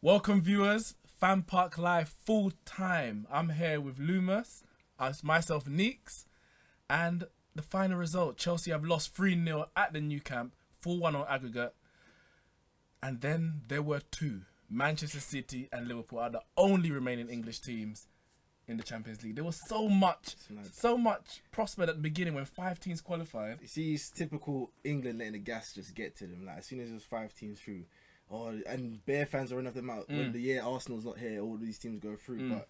Welcome viewers, FanPark Live full time. I'm here with Loomis, myself Neeks, and the final result. Chelsea have lost 3-0 at the new camp, 4-1 on aggregate. And then there were two. Manchester City and Liverpool are the only remaining English teams in the Champions League. There was so much prospect at the beginning when 5 teams qualified. You see, it's typical England letting the gas just get to them. Like, as soon as there's 5 teams through, and Bear fans are running them out. When the year Arsenal's not here, all these teams go through. But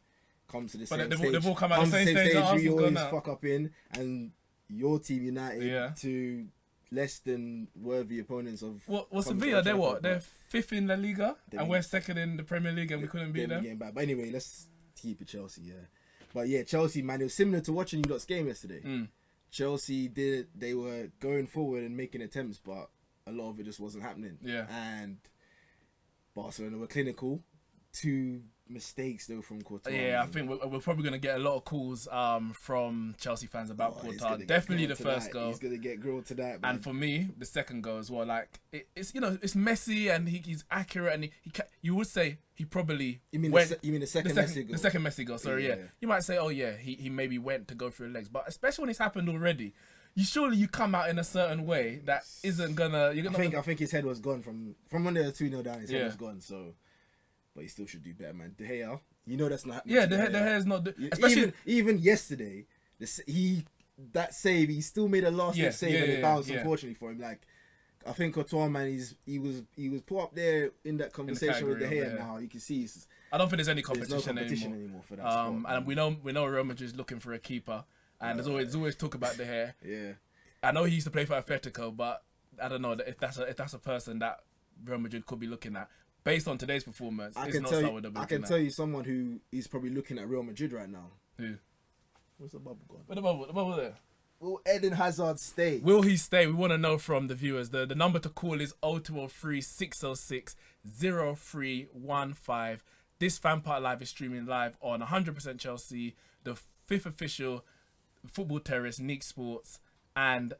comes to the same stage. They've all come out the same stage. You always fuck up in, and your team United to less than worthy opponents of. Well, Sevilla, they're what? They're 5th in La Liga, and we're 2nd in the Premier League, and we couldn't beat them. But anyway, let's keep it Chelsea, But yeah, Chelsea, man, it was similar to watching you lot's game yesterday. Chelsea they were going forward and making attempts, but a lot of it just wasn't happening. And Barcelona were clinical. 2 mistakes though from Courtois. Yeah, I think we're probably going to get a lot of calls from Chelsea fans about Courtois. Definitely the first goal. He's going to get grilled tonight, man. And for me, the second goal as well. Like it's it's Messi and he's accurate and you would say he probably. You mean the second Messi goal? The second Messi goal. Sorry, yeah. You might say, oh yeah, he maybe went to go through the legs, but especially when it's happened already. You come out in a certain way that isn't gonna. I think his head was gone from when they were 2-0 down. His head was gone. So, but he still should do better, man. De Gea, that's not happening. Yeah, De Gea's not. Especially even yesterday, that save, he still made a last minute save and it bounced. Unfortunately for him, like I think Courtois, man, he was put up there in that conversation with De Gea. Now you can see. I don't think there's any competition, anymore for that. Spot, and we know Real Madrid is looking for a keeper. And there's always talk about De Gea. Yeah, I know he used to play for Atletico, but I don't know if that's a person that Real Madrid could be looking at based on today's performance. I can tell you someone who is probably looking at Real Madrid right now. Who? Where's the bubble gone? Where's the bubble there? Will Eden Hazard stay? Will he stay? We want to know from the viewers. The number to call is 0203 606 0315. This FanPark Live is streaming live on 100% Chelsea, the 5th official Football Terrace, Nick Sports, and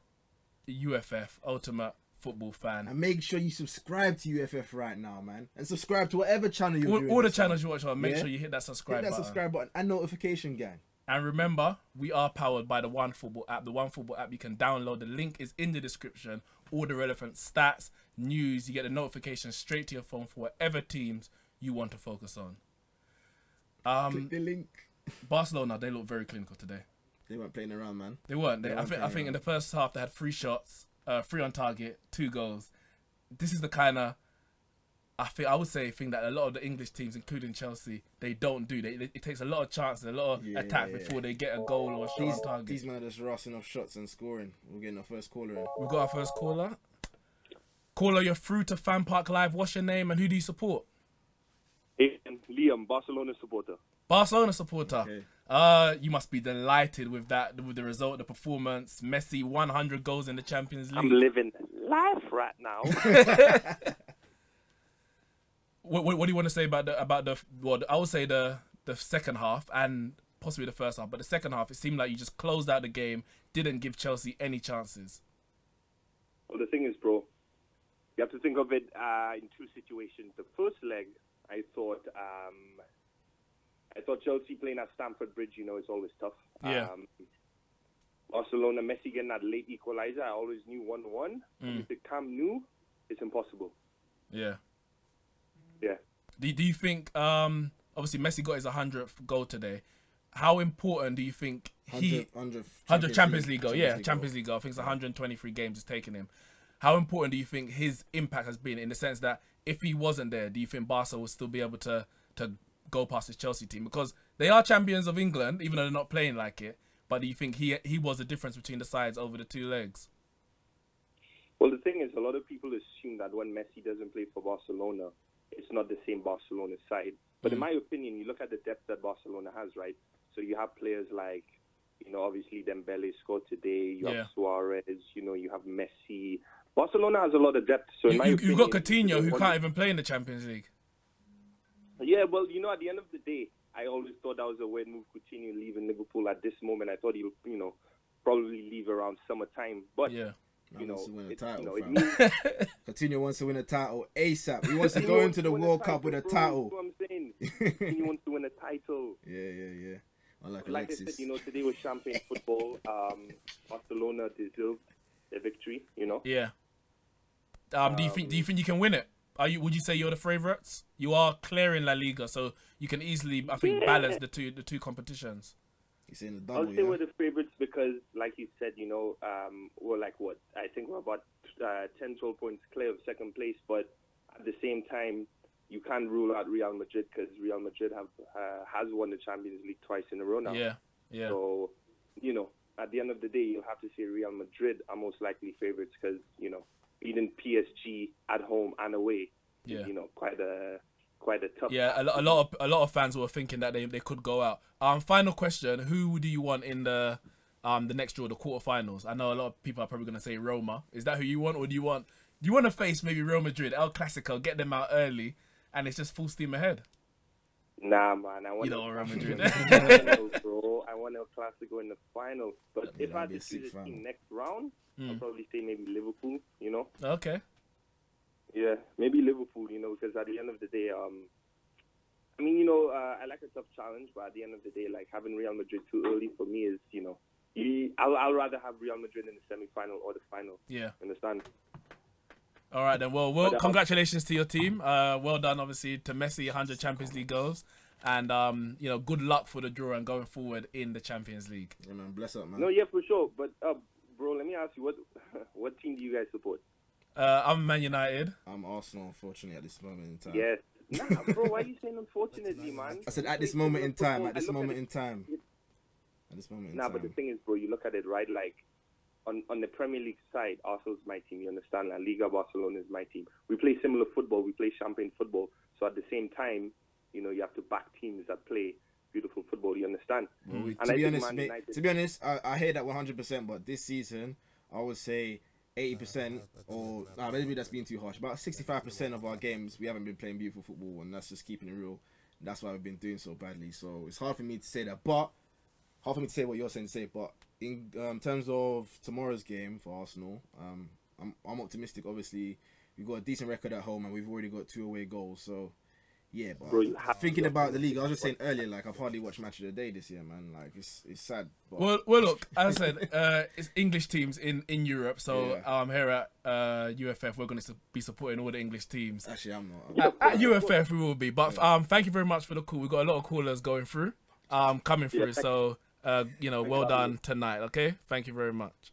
UFF, Ultimate Football Fan. And make sure you subscribe to UFF right now, man. And subscribe to whatever channel you're doing. All the channels you watch on, make sure you hit that subscribe button. Subscribe button and notification, gang. And remember, we are powered by the OneFootball app. The OneFootball app you can download. The link is in the description. All the relevant stats, news, you get a notification straight to your phone for whatever teams you want to focus on. Click the link. Barcelona, they look very clinical today. They weren't playing around, man. They weren't. I think in the first half they had 3 shots, 3 on target, 2 goals. This is the kind of I would say thing that a lot of the English teams, including Chelsea, they don't do. It takes a lot of chances, a lot of attack before they get a goal or a shot on target. These men are just rusting off shots and scoring. We're getting our first caller in. We've got our first caller. Caller, you're through to FanPark Live. What's your name and who do you support? Liam, Barcelona supporter. Barcelona supporter. Okay. You must be delighted with the result, the performance. Messi 100 goals in the Champions League. I'm living life right now. What do you want to say about the? Well, I would say the second half and possibly the first half, but the second half it seemed like you just closed out the game, didn't give Chelsea any chances. Well, the thing is, bro, you have to think of it in 2 situations. The first leg, I thought Chelsea playing at Stamford Bridge, is always tough. Yeah. Barcelona, Messi getting that late equalizer, I always knew 1-1. If the Camp Nou, it's impossible. Yeah. Yeah. Do you think, obviously Messi got his 100th goal today. How important do you think 100 Champions League goal? Yeah, Champions League goal. I think it's 123 games it's taken him. How important do you think his impact has been in the sense that if he wasn't there, do you think Barca will still be able to go past his Chelsea team? Because they are champions of England, even though they're not playing like it. But do you think he was the difference between the sides over the 2 legs? Well, the thing is, a lot of people assume that when Messi doesn't play for Barcelona, it's not the same Barcelona side. But in my opinion, you look at the depth that Barcelona has, right? So you have players like, obviously Dembele scored today. You have Suarez. You have Messi. Barcelona has a lot of depth. So you've got Coutinho, who can't even play in the Champions League. Yeah, well, at the end of the day, I always thought that was a weird move, Coutinho leaving Liverpool at this moment. I thought he'll, probably leave around summertime. But you know, wants to win a title, you know, it means Coutinho wants to win a title ASAP. He wants to go into the World Cup with a title. That's what I'm saying. Coutinho wants to win a title. Yeah. Like I said, you know, today was champagne football. Barcelona deserved their victory. You know. Yeah. Do you think you can win it? Would you say you're the favourites? You are clearing La Liga, so you can easily, I think, balance the two competitions. You're saying the double, I'll say we're the favourites because, like you said, you know, we're like what? I think we're about 10, 12 points clear of second place. But at the same time, you can't rule out Real Madrid because Real Madrid has won the Champions League twice in a row now. Yeah. So, you know, at the end of the day, you'll have to say Real Madrid are most likely favourites because, you know, beating PSG at home and away is, you know, quite a tough. Yeah, a lot of fans were thinking that they could go out. Final question: who do you want in the next draw, the quarterfinals? I know a lot of people are probably gonna say Roma. Is that who you want, or do you want to face maybe Real Madrid, El Clasico, get them out early, and it's just full steam ahead? Nah, man, I want Real Madrid. Bro, I want El Clasico in the final. But if I had to choose a team next round, I'll probably say maybe Liverpool. You know. Okay. Yeah, maybe Liverpool, you know, because at the end of the day, I mean, you know, I like a tough challenge, but at the end of the day, like, having Real Madrid too early for me is, you know, I'll rather have Real Madrid in the semi-final or the final. Yeah. Understand? All right, then. Well, congratulations to your team. Well done, obviously, to Messi, 100 Champions League goals. And, you know, good luck for the draw and going forward in the Champions League. Yeah, man. Bless up, man. No, yeah, for sure. But, bro, let me ask you, what team do you guys support? I'm Man United. I'm Arsenal, unfortunately, at this moment in time. Yes. Nah, bro, why are you saying unfortunately, man? I said at this moment in time. At this moment in time. Nah, but the thing is, bro, you look at it, right? Like, on the Premier League side, Arsenal's my team. You understand? La Liga Barcelona is my team. We play similar football. We play champagne football. So at the same time, you know, you have to back teams that play beautiful football. You understand? To be honest, I hear that 100%. But this season, I would say 80%, or maybe that's being too harsh. About 65% of our games, we haven't been playing beautiful football, and that's just keeping it real. That's why we've been doing so badly. So it's hard for me to say that, but hard for me to say what you're saying to say. But in terms of tomorrow's game for Arsenal, I'm optimistic. Obviously, we've got a decent record at home, and we've already got 2 away goals. So yeah, but bro, thinking about the league, I was just saying earlier, like, I've hardly watched Match of the Day this year, man. Like, it's sad. But well, look, as I said, it's English teams in Europe. So here at UFF, we're going to be supporting all the English teams. Actually, I'm not. At UFF, we will be. But thank you very much for the call. We've got a lot of callers going through, coming through. So you know, well done tonight. Okay, thank you very much.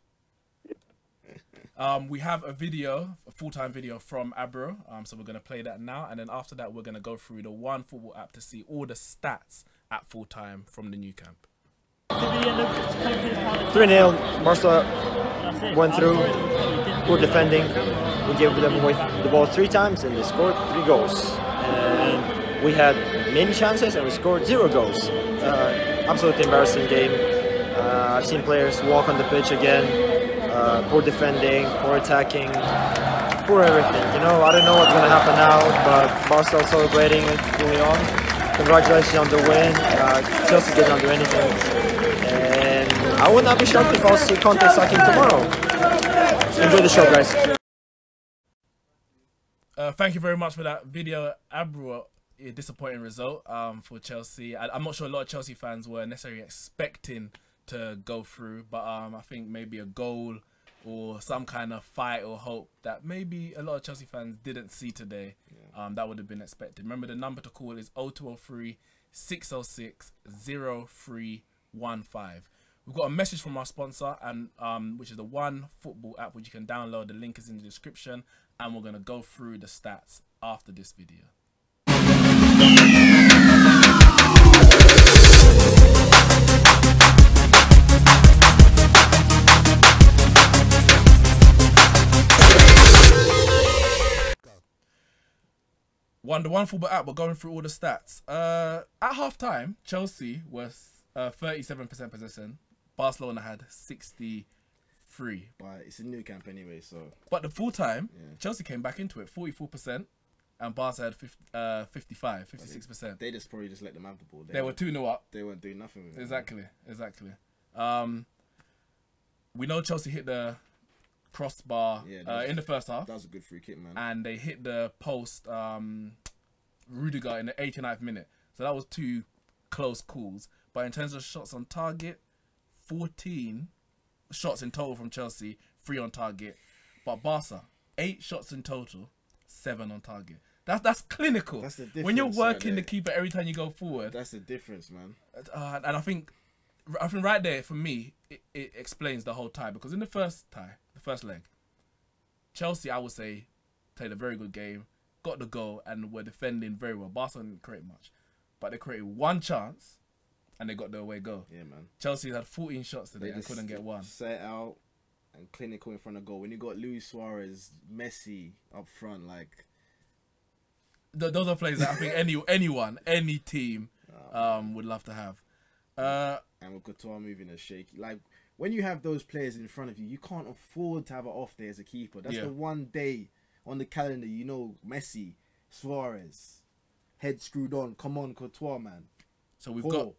We have a video, a full-time video from Abro, so we're going to play that now, and then after that we're going to go through the One Football app to see all the stats at full-time from the new camp. 3-0, Barca went through, good defending, we gave them away the ball 3 times and they scored 3 goals. And we had many chances and we scored 0 goals. Absolutely embarrassing game. I've seen players walk on the pitch again. Poor defending, poor attacking, poor everything. You know, I don't know what's going to happen now, but Barca are celebrating it fully on. Congratulations on the win. Chelsea did not do anything. And I would not be shocked if I'll see Conte sacking tomorrow. Enjoy the show, guys. Thank you very much for that video, Abro. A disappointing result for Chelsea. I'm not sure a lot of Chelsea fans were necessarily expecting to go through, but I think maybe a goal or some kind of fight or hope that maybe a lot of Chelsea fans didn't see today, that would have been expected. Remember, the number to call is 0203 606 0315. We've got a message from our sponsor, and which is the One Football app, which you can download. The link is in the description, and we're going to go through the stats after this video. The One Football app, we're going through all the stats. At half-time, Chelsea was 37% possession. Barcelona had 63. But it's a new camp anyway, so... But the full-time, Chelsea came back into it, 44%. And Barca had 56%. They just probably just let them have the ball. They were 2-0 up. They weren't doing nothing with it. Exactly. We know Chelsea hit the crossbar in the first half. That was a good free kick, man. And they hit the post, Rudiger in the 89th minute. So that was 2 close calls. But in terms of shots on target, 14 shots in total from Chelsea, 3 on target. But Barca, 8 shots in total, 7 on target. That's clinical. That's the difference. When you're working the keeper every time you go forward. That's the difference, man. And I think right there, for me, it explains the whole tie. Because in the first leg, Chelsea, I would say, played a very good game, got the goal, and were defending very well. Barcelona didn't create much. But they created 1 chance, and they got the away goal. Yeah, man. Chelsea had 14 shots today and couldn't get 1. Set out and clinical in front of goal. When you got Luis Suarez, Messi up front, like... Those are players that I think any team would love to have. And with Couture moving a shaky. Like, when you have those players in front of you, you can't afford to have an off day as a keeper. That's the one day on the calendar, you know, Messi, Suarez, head screwed on. Come on, Couture, man. So we've got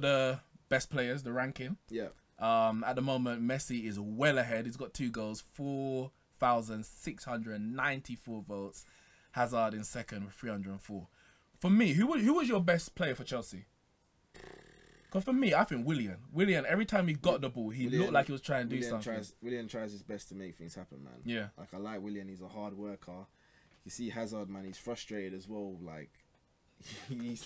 the best players, the ranking. Yeah. At the moment, Messi is well ahead. He's got 2 goals, 4,694 votes. Hazard in second with 304. For me, who was your best player for Chelsea? Because for me, I think Willian, every time he got the ball, he looked like he was trying to do something. Willian tries his best to make things happen, man. Yeah. Like, I like Willian. He's a hard worker. You see Hazard, man, he's frustrated as well. Like, he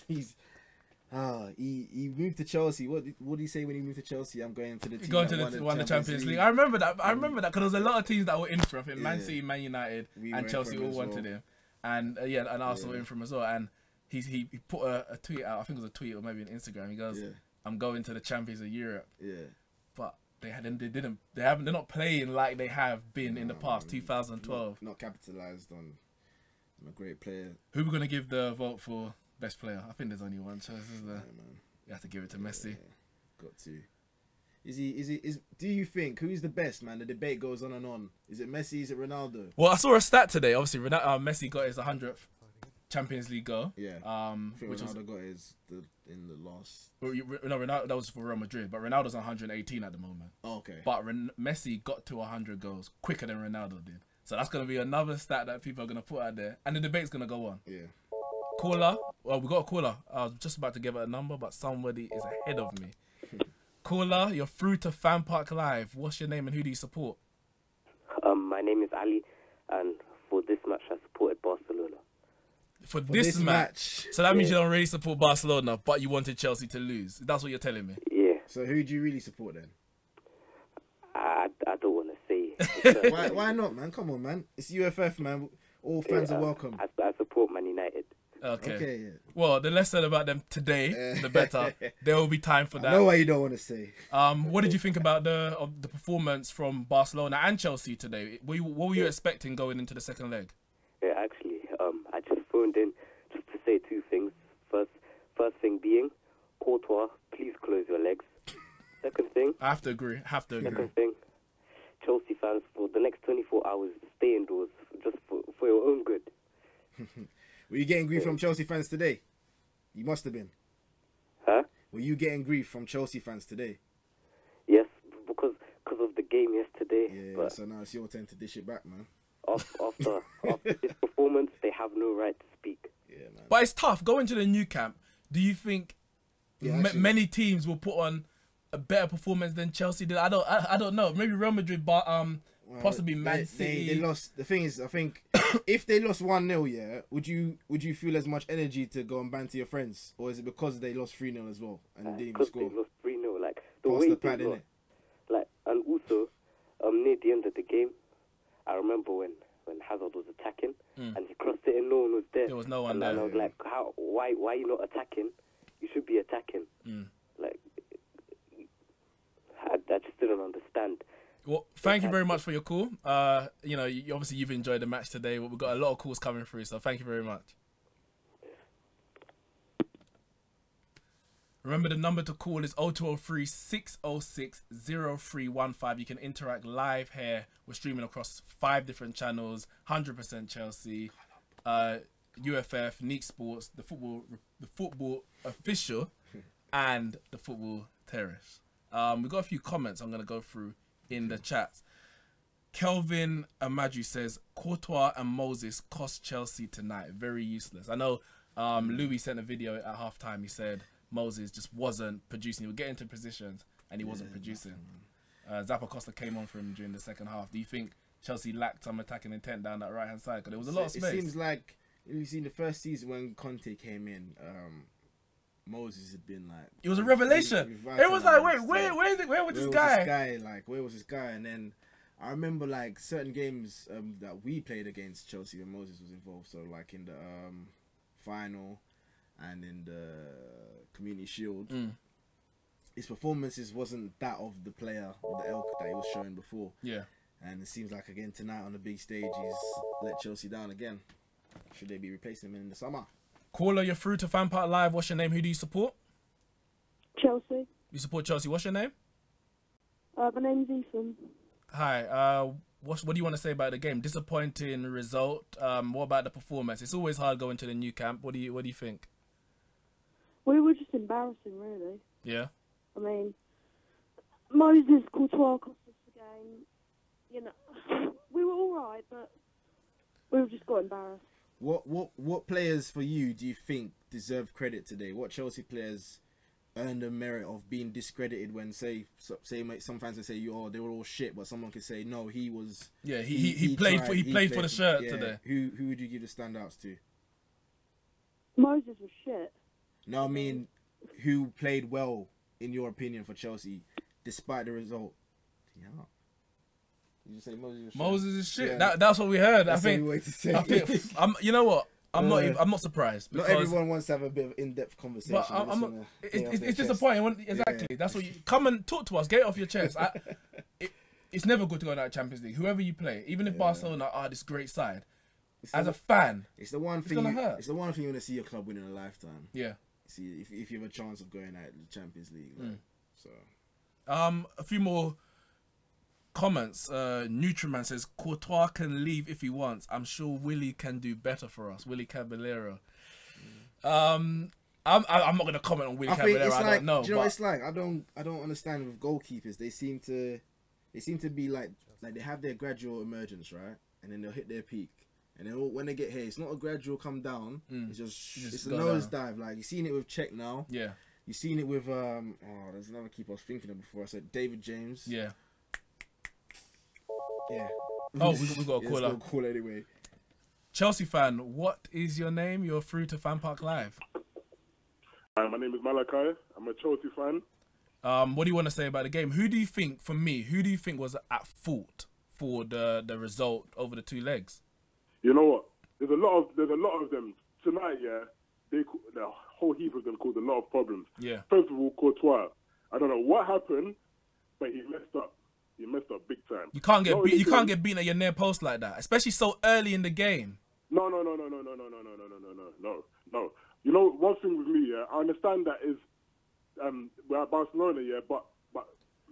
moved to Chelsea. What did he say when he moved to Chelsea? I'm going to the team that won the Champions League. I remember that because there was a lot of teams that were in for him. I think Man City, Man United, and Chelsea all wanted him. And and Arsenal in for him as well. And he put a tweet out. I think it was a tweet or maybe an Instagram. He goes, "I'm going to the Champions of Europe." Yeah. But they're not playing like they have been in the past. 2012. Not capitalized on a great player. Who are we gonna give the vote for best player? I think there's only one choice, isn't there? Yeah, man. You have to give it to Messi. Yeah. Got to. Do you think who's the best, man? The debate goes on and on. Is it Messi? Is it Ronaldo? Well, I saw a stat today. Obviously, Messi got his 100th Champions League goal. Yeah. I think Ronaldo got his in the last. No, Ronaldo, that was for Real Madrid, but Ronaldo's 118 at the moment. Oh, okay. But Messi got to 100 goals quicker than Ronaldo did. So that's gonna be another stat that people are gonna put out there, and the debate's gonna go on. Yeah. Caller. Well, we got a caller. I was just about to give it a number, but somebody is ahead of me. Caller, you're through to FanPark Live. What's your name and who do you support? My name is Ali, and for this match, I supported Barcelona. For this match? So that means you don't really support Barcelona, but you wanted Chelsea to lose. That's what you're telling me? Yeah. So who do you really support then? I don't want to say. Why not, man? Come on, man. It's UFF, man. All fans are welcome. I support Man United. Okay. Yeah. Well, the less said about them today, the better. There will be time for that. I know why you don't want to say. What did you think about the performance from Barcelona and Chelsea today? What were you expecting going into the second leg? Yeah, actually, I just phoned in just to say 2 things. First thing being, Courtois, please close your legs. Second thing, I have to agree. Second thing, Chelsea fans, for the next 24 hours, stay indoors, just for your own good. Were you getting grief from Chelsea fans today? You must have been. Huh? Were you getting grief from Chelsea fans today? Yes, because of the game yesterday. Yeah, but so now it's your turn to dish it back, man. After this performance, they have no right to speak. Yeah, man. But it's tough. Going to the new camp, do you think many teams will put on a better performance than Chelsea did? I don't know. Maybe Real Madrid, but possibly Man City. They lost. The thing is, I think if they lost 1-0, yeah, would you feel as much energy to go and banter your friends, or is it because they lost 3-0 as well and didn't even score? They lost 3-0, like the way they lost. Like, and also near the end of the game, I remember when Hazard was attacking and he crossed it and no one was there. There was no one there. And I was like, why are you not attacking? You should be attacking. Like, I just didn't understand. Well, thank you very much for your call. Obviously you've enjoyed the match today, but we've got a lot of calls coming through, so thank you very much. Remember, the number to call is 0203 606 0315. You can interact live here. We're streaming across 5 different channels: 100% Chelsea, UFF, Neat Sports, the football official, and the football terrace. We've got a few comments I'm going to go through in the chat. Kelvin Amaju says Courtois and Moses cost Chelsea tonight. Very useless. I know Louis sent a video at halftime. He said Moses just wasn't producing. He would get into positions and he wasn't producing. Zappacosta came on for him during the second half. Do you think Chelsea lacked some attacking intent down that right-hand side? Because there was a lot of space. It seems like, you see, the first season when Conte came in, Moses had been like... It was a revelation. It was like, wait, where was this guy? Where was this guy? And then I remember like certain games that we played against Chelsea when Moses was involved. So like in the final and in the Community Shield. His performances wasn't that of the player or the ilk that he was showing before. Yeah. And it seems like again tonight on the big stage he's let Chelsea down again. Should they be replacing him in the summer? Caller, you're through to FanPark Live. What's your name? Who do you support? Chelsea. You support Chelsea. What's your name? My name's Ethan. Hi. What do you want to say about the game? Disappointing result. What about the performance? It's always hard going to the new camp. What do you think? We were just embarrassing, really. Yeah. I mean, Moses, Courtois cost us the game. You know, we were all right, but we just got embarrassed. What players for you do you think deserve credit today? What Chelsea players earned the merit of being discredited when say some fans would say they were all shit, but someone could say no, he was. Yeah, he played for the shirt today. Who would you give the standouts to? Moses was shit. No, I mean, who played well in your opinion for Chelsea despite the result? Yeah. You just say Moses is shit. Yeah. That's what we heard. That's I think you know what? I'm not surprised. Not everyone wants to have a bit of in-depth conversation. But it's disappointing. Exactly. Yeah. That's what you come and talk to us. Get it off your chest. It's never good to go to that Champions League. Whoever you play, even if Barcelona are this great side, as a fan, it's the one thing. It's the one thing you want to see your club win in a lifetime. Yeah. See if you have a chance of going out the Champions League. Like, so, a few more comments. Nutriman says Courtois can leave if he wants. I'm sure Willie can do better for us. Willie Caballero. I'm not going to comment on Willie Caballero. I don't know. Do you know what it's like? I don't understand with goalkeepers. They seem to be like they have their gradual emergence, right? And then they'll hit their peak. And then when they get here, it's not a gradual come down. It's a nosedive. Like you've seen it with Czech now. Yeah. You've seen it with there's another keeper I was thinking of before. I said David James. Yeah. Yeah. Oh, we got a caller. Let's go call anyway. Chelsea fan, what is your name? You're through to FanPark Live. Hi, my name is Malachi. I'm a Chelsea fan. What do you want to say about the game? Who do you think was at fault for the result over the two legs? You know what? There's a lot of them tonight. Yeah, the whole heap of them caused a lot of problems. Yeah. First of all, Courtois. I don't know what happened, but he messed up. He messed up big time. You can't get beaten at your near post like that, especially so early in the game. No. You know, one thing with me, yeah, I understand that is we're at Barcelona, yeah, but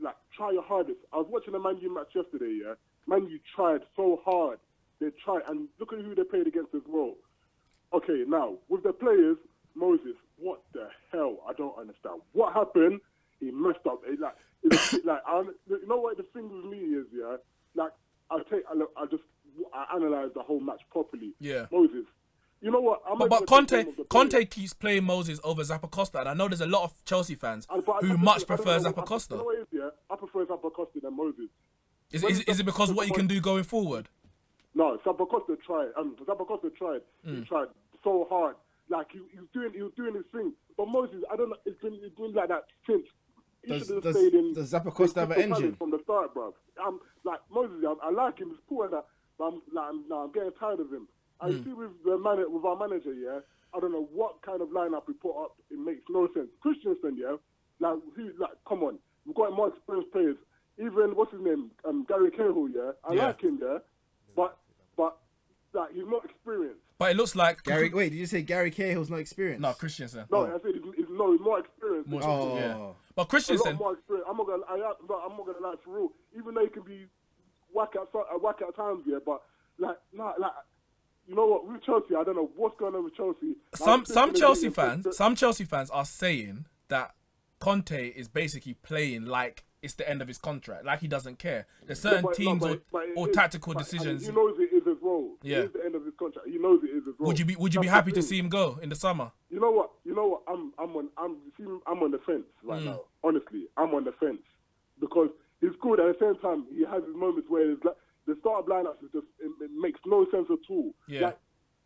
like try your hardest. I was watching a Man U match yesterday, yeah. Man U tried so hard. They tried, and look at who they played against as well. Okay, now, with the players, Moses, what the hell? I don't understand. What happened? He messed up. You know what the thing with me is, yeah? Like, I analyze the whole match properly. Yeah. Moses, you know what? But Conte keeps playing Moses over Zappacosta, and I know there's a lot of Chelsea fans who much prefer Zappacosta. You know what it is, yeah? I prefer Zappacosta than Moses. Is it because of what he can do going forward? No, Zappacosta tried. He tried so hard. Like he was doing his thing. But Moses, I don't know. It's been like that since. Does Zappacosta have an engine from the start, bruv? Like Moses, I like him. He's cool and that. But I'm getting tired of him. I see with our manager, yeah. I don't know what kind of lineup we put up. It makes no sense. Christensen, yeah. Like come on. We've got more experienced players. Even what's his name, Gary Cahill, yeah. I like him, yeah. But like he's not experienced. But it looks like Gary. Wait, did you say Gary Cahill's not experienced? No, Christensen. No, I said he's more experienced. Yeah. But Christensen. A lot more experienced. I'm not gonna lie for real. Even though he can be whack at times, yeah. But like you know what? With Chelsea, I don't know what's going on with Chelsea. Some Chelsea fans are saying that Conte is basically playing like it's the end of his contract. Like he doesn't care. There's certain teams or tactical decisions. He knows it is as well. Yeah. It is the end of his contract. He knows it is as well. Would you be happy to see him go in the summer? You know what? I'm on the fence right now. Honestly, I'm on the fence because he's good. At the same time, he has his moments where it's like the start of lineups is just it makes no sense at all. Yeah.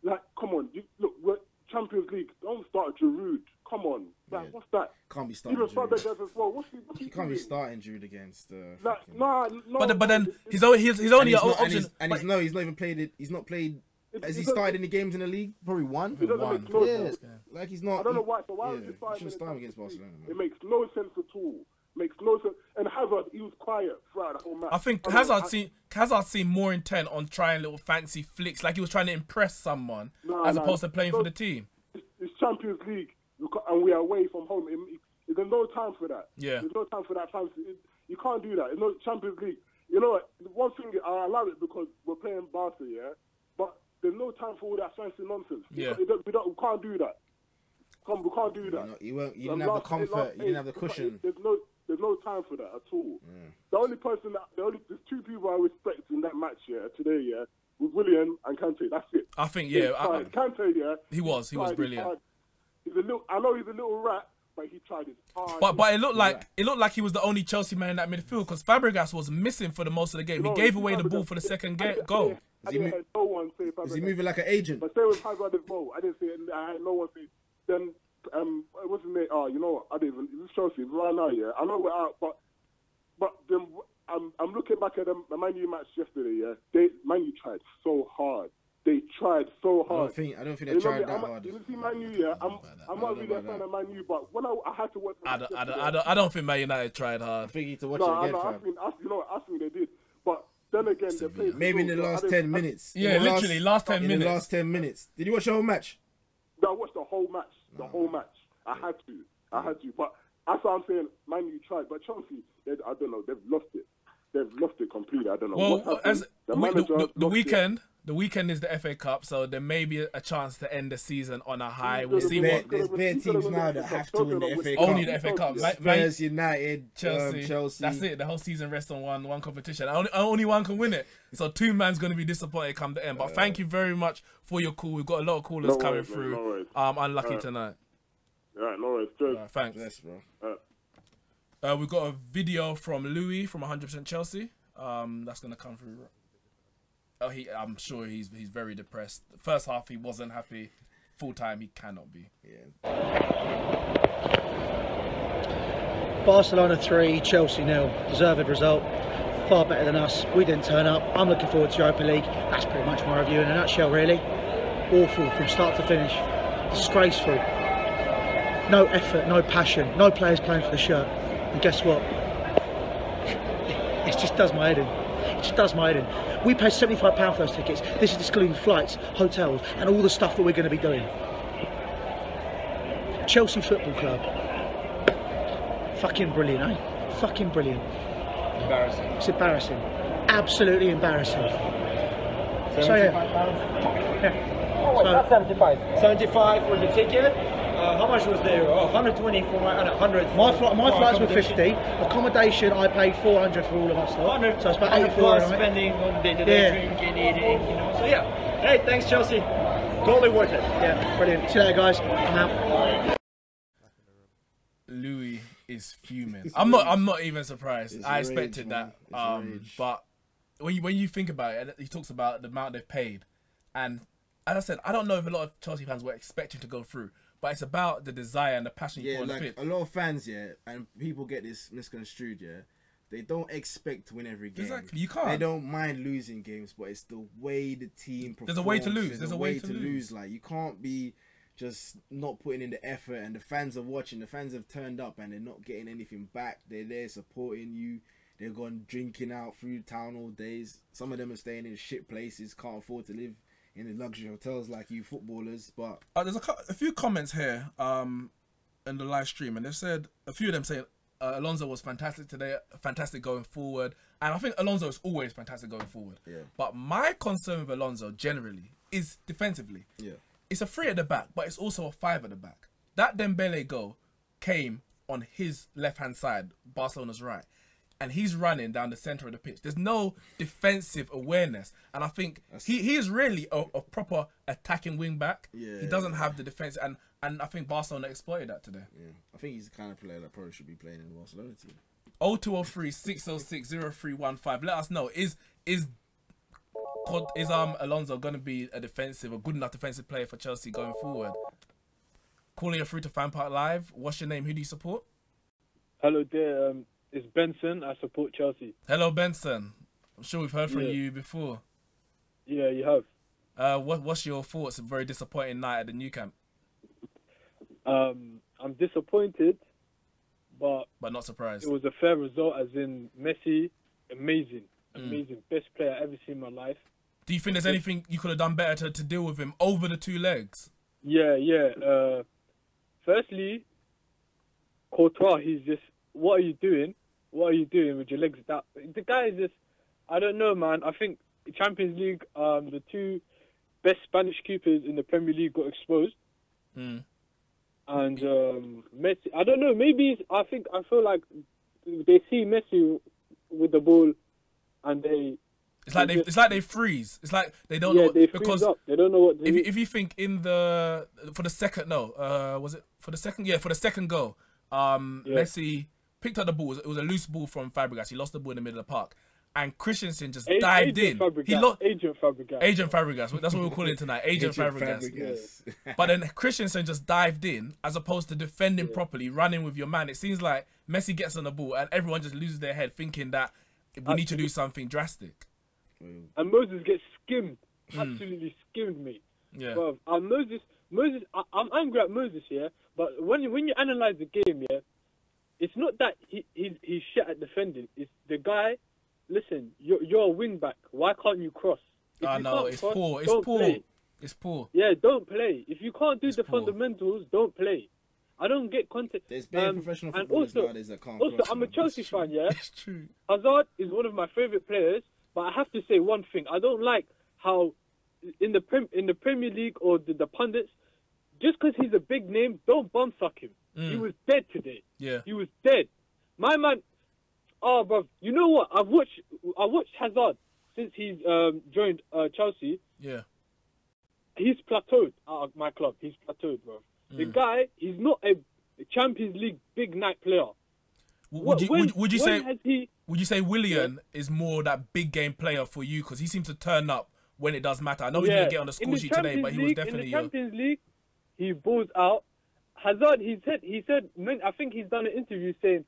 Like come on, look, we're Champions League. Don't start Giroud. Come on, like, what's that? Can't be starting. Even start as well. What's he can't be starting Giroud against. No. But then he's only an option. He's not even played it. He's not played. Has he started any games in the league? Probably one. Yes. Like he's not. I don't know why. So why would you shouldn't start him against Barcelona? It makes no sense at all. Makes no sense. And Hazard, he was quiet throughout the whole match. I think Hazard seemed more intent on trying little fancy flicks, like he was trying to impress someone, as opposed to playing for the team. It's Champions League, and we are away from home. There's no time for that. Yeah. There's no time for that fancy. You can't do that. It's no Champions League. You know what? One thing, I allow it because we're playing Barca, yeah? But there's no time for all that fancy nonsense. Yeah. We can't do that. We can't do that. You didn't have the comfort. You didn't have the cushion. There's no time for that at all. Yeah. There's two people I respect in that match today, was Willian and Kante. That's it. I think, Kante, he was brilliant. I know he's a little rat, but he tried his hard. But it looked like he was the only Chelsea man in that midfield because Fabregas was missing for the most of the game. He gave away the ball for the second goal. Is he moving like an agent? But same with Hazard as well. I didn't say it. I had no one say. Then what's his name? Oh, you know what? I didn't even. This Chelsea right now. Yeah, I know we're out, but then I'm looking back at the Man U match yesterday. Yeah, Man U tried so hard. They tried so hard. I don't think they tried that hard. You see Man U, yeah. I'm not really a fan of Man U, but when I had to watch. I don't think Man United tried hard. I think you need to watch it again, fam. I think they did, but then again, they played. Maybe in the last 10 minutes. Yeah, literally last 10 minutes. In the last 10 minutes. Did you watch the whole match? No, I watched the whole match. The whole match. I had to. But that's what I'm saying. Man U tried, but Chelsea, I don't know. They've lost it. They've lost it completely. I don't know. Well, the weekend is the FA Cup, so there may be a chance to end the season on a high. We'll see what. There's bare teams now that have to win the FA Cup. Only the FA Cup. Spurs, United, Chelsea. That's it. The whole season rests on one competition. Only one can win it. So two man's going to be disappointed come the end. But thank you very much for your call. We've got a lot of callers coming through. Unlucky tonight. All right, no worries. Cheers. Thanks. Yes, bro. We've got a video from Louis from 100% Chelsea. That's going to come through. I'm sure he's very depressed. The first half he wasn't happy. Full time he cannot be. Yeah. Barcelona 3, Chelsea 0. Deserved result. Far better than us. We didn't turn up. I'm looking forward to Europa League. That's pretty much my review in a nutshell, really. Awful from start to finish. Disgraceful. No effort, no passion, no players playing for the shirt. And guess what? It just does my head in. It just does my head in. We paid £75 for those tickets. This is excluding flights, hotels, and all the stuff that we're going to be doing. Chelsea Football Club. Fucking brilliant, eh? Fucking brilliant. Embarrassing. It's embarrassing. Absolutely embarrassing. So that's 75. 75 for the ticket. How much was there? 120 for my 100. My flights were 50. Accommodation, I paid 400 for all of us. 100. So it's about 84 plus spending on day-to-day drinking, eating, you know. So yeah. Hey, thanks Chelsea. Totally worth it. Yeah, brilliant. See you later, guys. I'm out. Louis is fuming. I'm not even surprised. I expected that. But when you think about it, he talks about the amount they've paid, and as I said, I don't know if a lot of Chelsea fans were expecting to go through. But it's about the desire and the passion you put on the pitch. A lot of fans, and people get this misconstrued, they don't expect to win every game. Exactly, you can't. They don't mind losing games, but it's the way the team performs. There's a way to lose. There's a way to lose. Like, you can't be just not putting in the effort, and the fans are watching. The fans have turned up, and they're not getting anything back. They're there supporting you. They're gone drinking out through town all days. Some of them are staying in shit places, can't afford to live in the luxury hotels like you footballers. But there's a few comments here in the live stream, and they've said, a few of them saying Alonso was fantastic today, fantastic going forward, and I think Alonso is always fantastic going forward. Yeah. But my concern with Alonso generally is defensively. Yeah. It's a 3 at the back, but it's also a 5 at the back. That Dembele goal came on his left-hand side, Barcelona's right. and he's running down the centre of the pitch. There's no defensive awareness, and I think he is really a proper attacking wing back. Yeah, he doesn't have the defense, and I think Barcelona exploited that today. Yeah, I think he's the kind of player that probably should be playing in the Barcelona team. 0203 606 0315. Let us know. Is Alonso going to be a good enough defensive player for Chelsea going forward? Calling you through to FanPark Live. What's your name? Who do you support? Hello there. It's Benson. I support Chelsea. Hello, Benson. I'm sure we've heard from you before. Yeah, you have. What's your thoughts? A very disappointing night at the Nou Camp. I'm disappointed, but not surprised. It was a fair result, as in Messi, amazing, best player I've ever seen in my life. Do you think there's anything you could have done better to deal with him over the 2 legs? Yeah. Firstly, Courtois, he's just, what are you doing? What are you doing with your legs? The guy is just, I don't know, man. I think Champions League, the 2 best Spanish keepers in the Premier League got exposed. And Messi, I don't know, I feel like they see Messi with the ball and it's like they freeze. It's like they don't know they freeze up. They don't know what to do. If you think for the second goal, Messi picked up the ball. It was a loose ball from Fabregas. He lost the ball in the middle of the park. And Christensen just dived in. Agent Fabregas. That's what we're calling tonight. Agent Fabregas. Yeah. But then Christensen just dived in, as opposed to defending properly, running with your man. It seems like Messi gets on the ball and everyone just loses their head, thinking that we need to do something drastic. And Moses gets skimmed, absolutely skimmed, mate. Yeah. Bro, Moses. I'm angry at Moses here, but when you analyze the game, it's not that he's shit at defending. It's the guy. Listen, you're a wing back. Why can't you cross? It's poor. It's poor. Yeah, don't play. If you can't do the fundamentals, don't play. I don't get content. There's been professional footballers nowadays that can't cross. Also, I'm a Chelsea fan, yeah? It's true. Hazard is one of my favourite players, but I have to say one thing. I don't like how in the Premier League or the pundits, just because he's a big name, don't bum suck him. He was dead today. Yeah. He was dead. My man... Oh, bro, you know what? I watched Hazard since he's joined Chelsea. Yeah. He's plateaued at my club. He's plateaued, bro. The guy, he's not a Champions League big night player. Would you say Willian is more that big game player for you? Because he seems to turn up when it does matter. I know he didn't get on the score sheet today, but he was definitely... In the Champions League, he balls out. Hazard, he said, I think he's done an interview saying,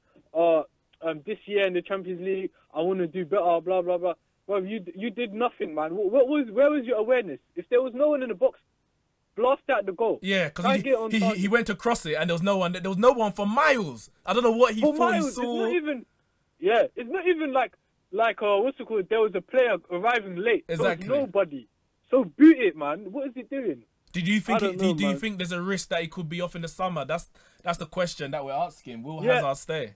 this year in the Champions League, I want to do better, blah, blah, blah. Well, you did nothing, man. Where was your awareness? If there was no one in the box, blast out the goal. Yeah, because he went to cross it and there was no one. There was no one for miles. I don't know what he thought he saw. It's not even like what's it called? There was a player arriving late. Exactly. There was nobody. So boot it, man. What is he doing? Do you think there's a risk that he could be off in the summer? That's the question that we're asking. Will Hazard stay?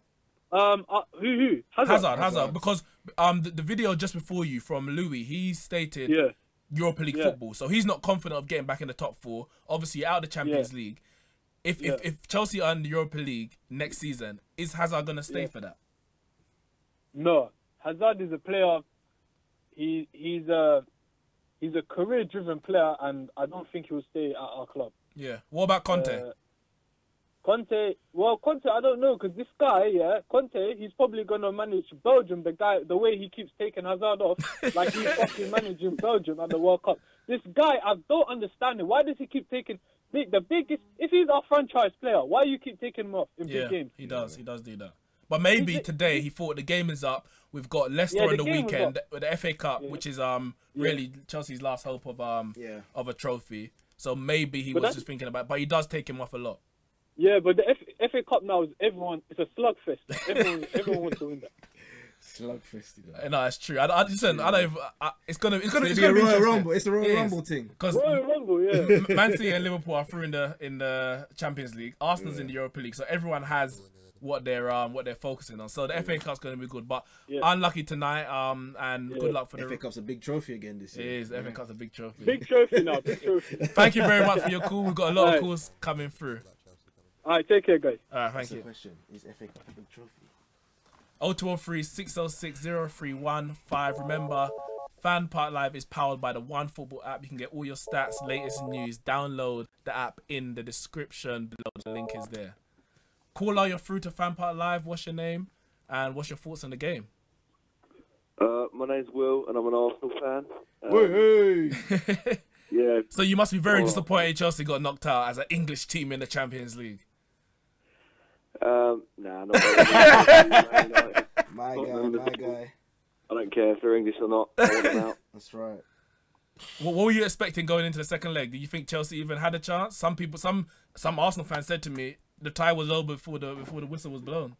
Who? Hazard. Because the video just before you from Louis, he stated Europa League football, so he's not confident of getting back in the top 4. Obviously, out of the Champions League. If Chelsea are in the Europa League next season, is Hazard gonna stay for that? No, Hazard is a player. He's a career-driven player, and I don't think he will stay at our club. Yeah. What about Conte? Conte, I don't know, because this guy, Conte, he's probably going to manage Belgium, the way he keeps taking Hazard off, like he's fucking managing Belgium at the World Cup. This guy, I don't understand it. Why does he keep taking the biggest, if he's our franchise player, why do you keep taking him off in big games? He does do that. But maybe today he thought the game is up. We've got Leicester on the weekend with the FA Cup, which is really Chelsea's last hope of a trophy. So maybe he was just thinking about, but he does take him off a lot. Yeah, but the FA Cup now is it's a slugfest. Everyone wants to win that. Slugfest. No, it's true. I don't even. It's gonna be a Royal Rumble. It's a Royal Rumble thing. Royal Rumble, yeah. Man City and Liverpool are through in the Champions League. Arsenal's in the Europa League, so everyone has what they're focusing on. So the FA Cup's gonna be good, but unlucky tonight. And good luck for the FA Cup's a big trophy again this year. It is. FA Cup's a big trophy. Big trophy now. Big trophy. Thank you very much for your call. We've got a lot of calls coming through. All right, take care, guys. All right, thank you. Question: is FA Cup a big trophy? 0203 606 0315. Remember, FanPark Live is powered by the OneFootball app. You can get all your stats, latest news. Download the app in the description below. The link is there. Caller, you're through to FanPark Live. What's your name and what's your thoughts on the game? My name's Will, and I'm an Arsenal fan. Hey! Yeah. So you must be very disappointed Chelsea got knocked out as an English team in the Champions League. Nah, not really. My guy. I don't care if they're English or not. I want them out. That's right. What were you expecting going into the second leg? Did you think Chelsea even had a chance? Some Arsenal fans said to me the tie was over before the whistle was blown.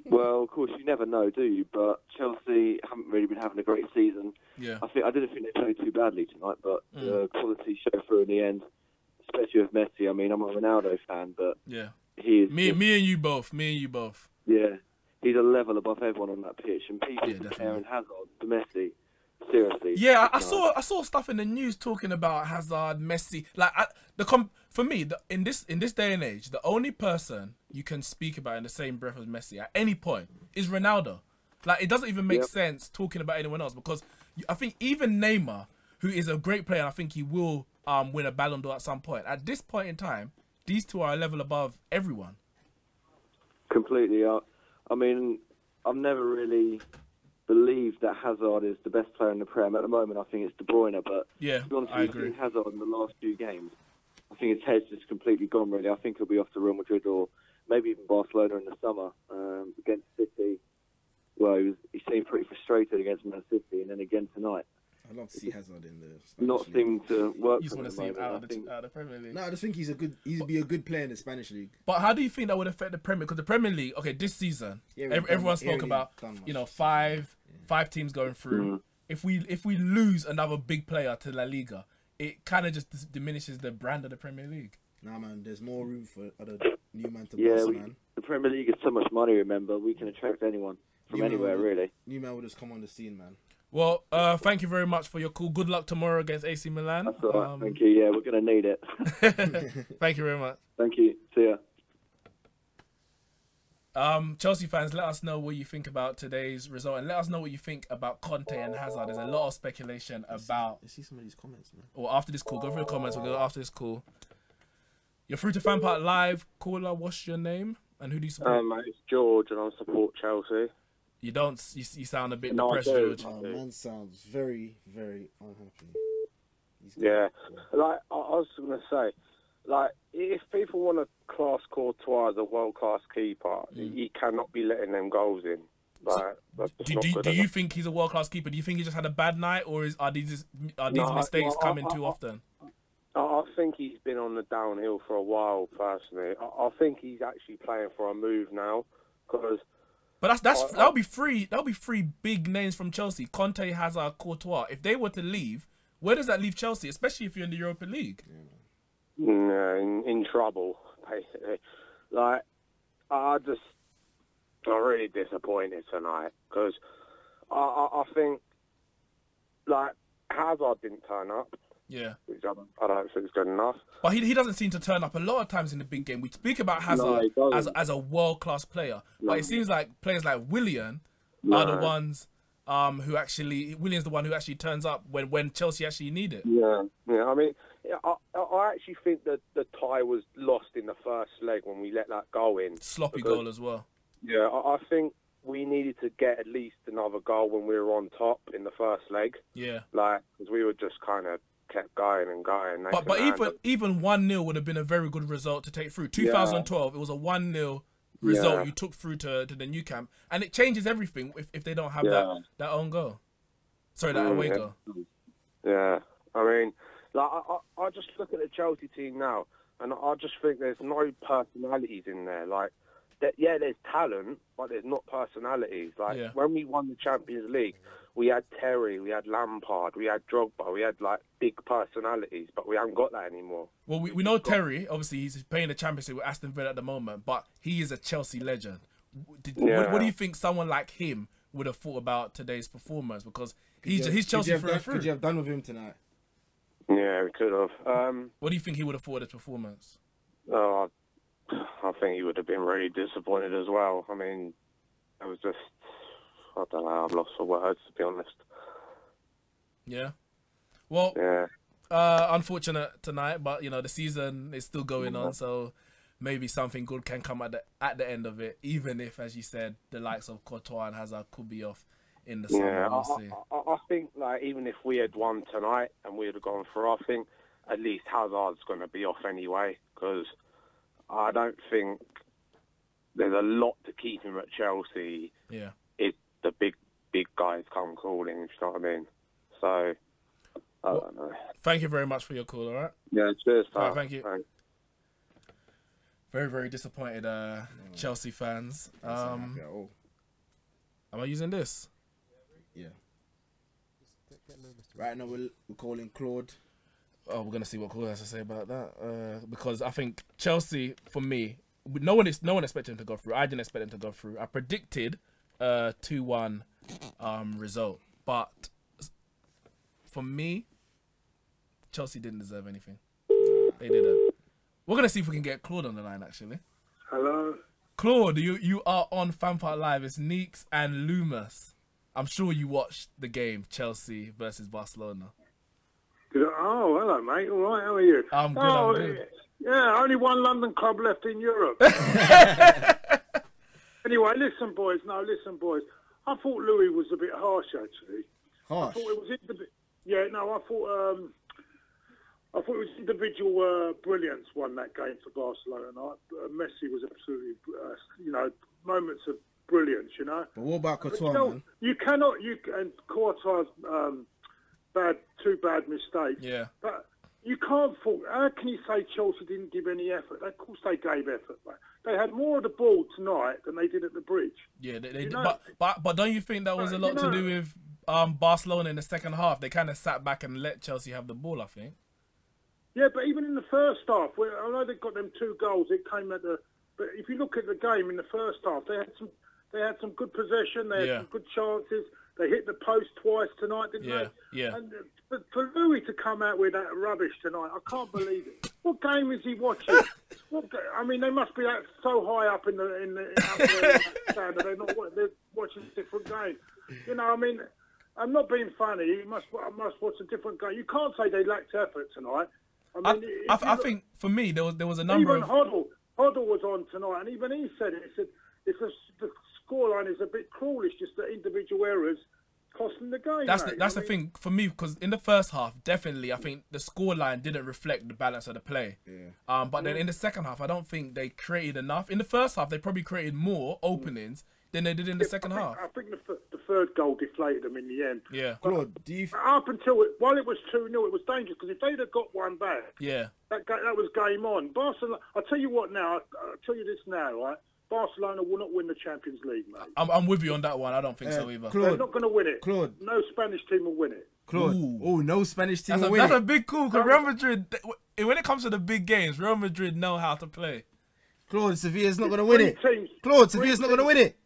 Well, of course, you never know, do you? But Chelsea haven't really been having a great season. Yeah. I didn't think they played too badly tonight, but the quality showed through in the end, especially with Messi. I mean, I'm a Ronaldo fan, but yeah, he is. Me and you both. Yeah, he's a level above everyone on that pitch, and people comparing Hazard to Messi. Seriously. Yeah, I saw stuff in the news talking about Hazard, Messi. Like for me, in this day and age, the only person you can speak about in the same breath as Messi at any point is Ronaldo. Like, it doesn't even make sense talking about anyone else, because I think even Neymar, who is a great player, and I think he will win a Ballon d'Or at some point. At this point in time, these two are a level above everyone. Completely. I mean, I've never really believed that Hazard is the best player in the Prem. At the moment, I think it's De Bruyne, but yeah, to be honest, I agree. Seen Hazard in the last few games, I think his head's just completely gone, really. I think he'll be off to Real Madrid or maybe even Barcelona in the summer against City. Well, he seemed pretty frustrated against Man City, and then again tonight. I'd love to see Hazard in the Spanish not League. seeming to work. You just want to see him out of the Premier League. No, I just think he'd be a good player in the Spanish League. But how do you think that would affect the Premier? Because the Premier League, okay, this season, everyone spoke about five teams going through. If we lose another big player to La Liga, it kind of just diminishes the brand of the Premier League. Nah, man, there's more room for other new man to boss, man. The Premier League is so much money. Remember, we can attract anyone from anywhere, really. New man will just come on the scene, man. Well, thank you very much for your call. Good luck tomorrow against AC Milan. That's all right. Thank you. Yeah, we're going to need it. Thank you very much. Thank you. See ya. Chelsea fans, let us know what you think about today's result, and let us know what you think about Conte and Hazard. There's a lot of speculation about. Let's see some of these comments, man. Or after this call, go through the comments. We'll go after this call. You're through to FanPark Live. Caller, what's your name and who do you support? Mate, it's George, and I support Chelsea. You don't. You sound a bit depressed, George. Oh, man sounds very, very unhappy. Yeah, like I was going to say, like if people want to class Courtois as a world-class keeper, you cannot be letting them goals in. Like, do you think he's a world-class keeper? Do you think he just had a bad night, or are these mistakes coming too often? I think he's been on the downhill for a while, personally. I think he's actually playing for a move now, because. But that'll be three big names from Chelsea. Conte, Hazard, Courtois. If they were to leave, where does that leave Chelsea? Especially if you're in the Europa League. In trouble, basically. Like, I'm really disappointed tonight, because I think, like, Hazard didn't turn up. Yeah. Which I don't think is good enough. But he doesn't seem to turn up a lot of times in the big game. We speak about Hazard as a world-class player. But it seems like players like Willian are the ones who actually... Willian's the one who actually turns up when Chelsea actually need it. Yeah. I mean, I actually think that the tie was lost in the first leg when we let that goal in. Sloppy goal as well. Yeah, I think we needed to get at least another goal when we were on top in the first leg. Yeah. Like, because we were just kind of kept going and going. But even 1-0 would have been a very good result to take through. 2012, it was a 1-0 result you took through to the new camp, and it changes everything if they don't have that own goal. Sorry, that away goal. Yeah, I mean, like I just look at the Chelsea team now, and I just think there's no personalities in there. Like, there's talent, but there's not personalities. Like when we won the Champions League, we had Terry, we had Lampard, we had Drogba, we had like big personalities, but we haven't got that anymore. Well, we know Terry, obviously he's playing the Champions League with Aston Villa at the moment, but he is a Chelsea legend. What do you think someone like him would have thought about today's performance? Because he's Chelsea through and through. Could you have done with him tonight? Yeah, we could have. What do you think he would have thought of his performance? Oh, I think he would have been really disappointed as well. I mean, it was just, I don't know, I'm lost for words, to be honest. Yeah. Well, yeah. Unfortunate tonight, but the season is still going on, so maybe something good can come at the end of it. Even if, as you said, the likes of Courtois and Hazard could be off in the summer. Yeah, we'll see. I think like even if we had won tonight and we had gone through, I think at least Hazard's going to be off anyway, because I don't think there's a lot to keep him at Chelsea. Yeah. If the big guys come calling, if you know what I mean. So, I don't know. Thank you very much for your call, all right? Yeah, cheers, pal. All right, thank you. Thanks. Very, very disappointed Chelsea fans. Am I using this? Yeah. Right now we're calling Claude. Oh, we're gonna see what Claude has to say about that. Because I think Chelsea, for me, no one expected him to go through. I didn't expect him to go through. I predicted 2-1 result, but for me, Chelsea didn't deserve anything. They didn't. We're gonna see if we can get Claude on the line. Actually, hello, Claude. You are on FanPark Live. It's Neeks and Loomis. I'm sure you watched the game, Chelsea versus Barcelona. Oh, hello, mate. All right, how are you? I'm good. I'm good. Yeah, only one London club left in Europe. Anyway, listen, boys. I thought Louis was a bit harsh, actually. Harsh? I thought it was I thought it was individual brilliance won that game for Barcelona. Messi was absolutely, moments of brilliance, But what about Courtois, man? And Courtois' two bad mistakes. Yeah. But you can't fault. How can you say Chelsea didn't give any effort? Of course they gave effort, mate. They had more of the ball tonight than they did at the Bridge. Yeah, they did. But don't you think that was a lot to do with Barcelona in the second half? They kind of sat back and let Chelsea have the ball, I think. Yeah, but even in the first half, I know they got them 2 goals. It came at the. But if you look at the game in the first half, they had some good possession. They had some good chances. They hit the post twice tonight, didn't they? Yeah. And for Louis to come out with that rubbish tonight, I can't believe it. What game is he watching? I mean, they must be so high up in the stand that they're watching a different game. I mean, I'm not being funny. I must watch a different game. You can't say they lacked effort tonight. I mean, I think for me there was a number even of. Hoddle was on tonight, and even he said it. He said the scoreline is a bit cruel. It's just that individual errors costing the game. That's the thing for me, because in the first half, definitely I think the scoreline didn't reflect the balance of the play. Yeah. But then in the second half, I don't think they created enough. In the first half, they probably created more openings than they did in the second half. I think the third goal deflated them in the end. Yeah. Claude, up until while it was 2-0, it was dangerous, because if they'd have got one back, that was game on. Barcelona. I'll tell you what now. I'll tell you this now, right? Barcelona will not win the Champions League, mate. I'm with you on that one. I don't think so either. Claude, they're not going to win it. Claude. No Spanish team will win it. Claude. Oh, no Spanish team will win That's it. a big call, because Real Madrid, when it comes to the big games, Real Madrid know how to play. Claude, Sevilla's not going to win it. Claude, Sevilla's not going to win it.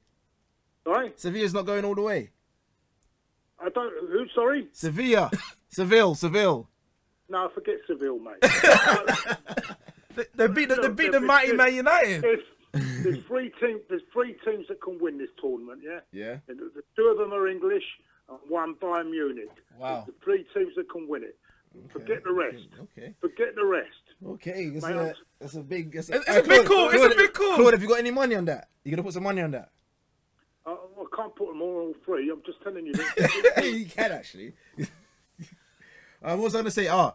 Right? Sevilla's not going all the way. I don't. Who? Sorry. Sevilla. Seville. No, forget Seville, mate. They beat the mighty Man United. There's 3 teams. There's 3 teams that can win this tournament. Yeah. Yeah. And the 2 of them are English, and 1 Bayern Munich. Wow. There's the 3 teams that can win it. Okay. Forget the rest. Okay. Forget the rest. Okay. That's a big. It's a big call. It's a big call. Claude, have you got any money on that? You gonna put some money on that? I can't put them all 3. I'm just telling you. You can actually. What was I going to say? A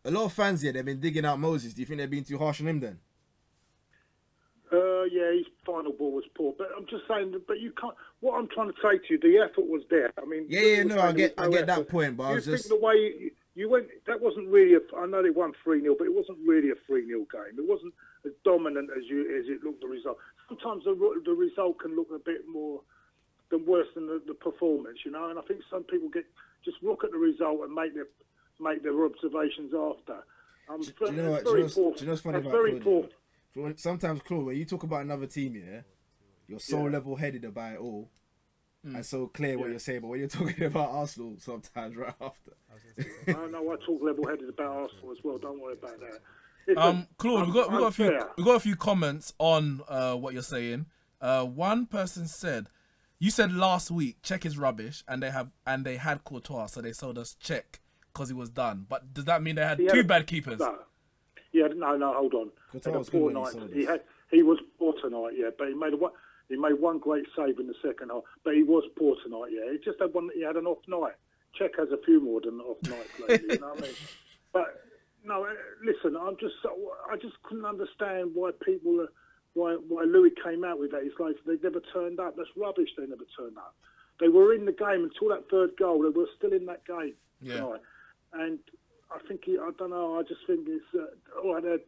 lot of fans here, they've been digging out Moses. Do you think they're being too harsh on him then? Yeah, his final ball was poor. But I'm just saying, but you can't. What I'm trying to say to you, the effort was there. I mean, I get that point, but I was just. The way you went, that wasn't really. I know they won 3-0, but it wasn't really a 3-0 game. It wasn't as dominant as it looked. The result. Sometimes the result can look a bit more than worse than the performance, And I think some people just look at the result and make their observations after. Do you know what's funny about Claude? Sometimes, Claude, when you talk about another team, you're so level-headed about it all, and so clear what you're saying. But when you're talking about Arsenal, sometimes right after. I talk level-headed about Arsenal as well. Don't worry about that. Claude, we got a few comments on what you're saying. One person said, You said last week Czech is rubbish, and they had Courtois, so they sold us Czech because he was done. But does that mean they had two bad keepers? No. Yeah, no, hold on. He had a poor night. He was poor tonight, yeah, but he made one great save in the second half. But he was poor tonight, yeah. He just had he had an off night. Czech has a few more than off nights lately, you know what I mean? But no, listen, I just couldn't understand why Louis came out with that. It's like they never turned up. That's rubbish. They never turned up. They were in the game until that third goal. They were still in that game tonight. And I think I don't know. I just think it's all right.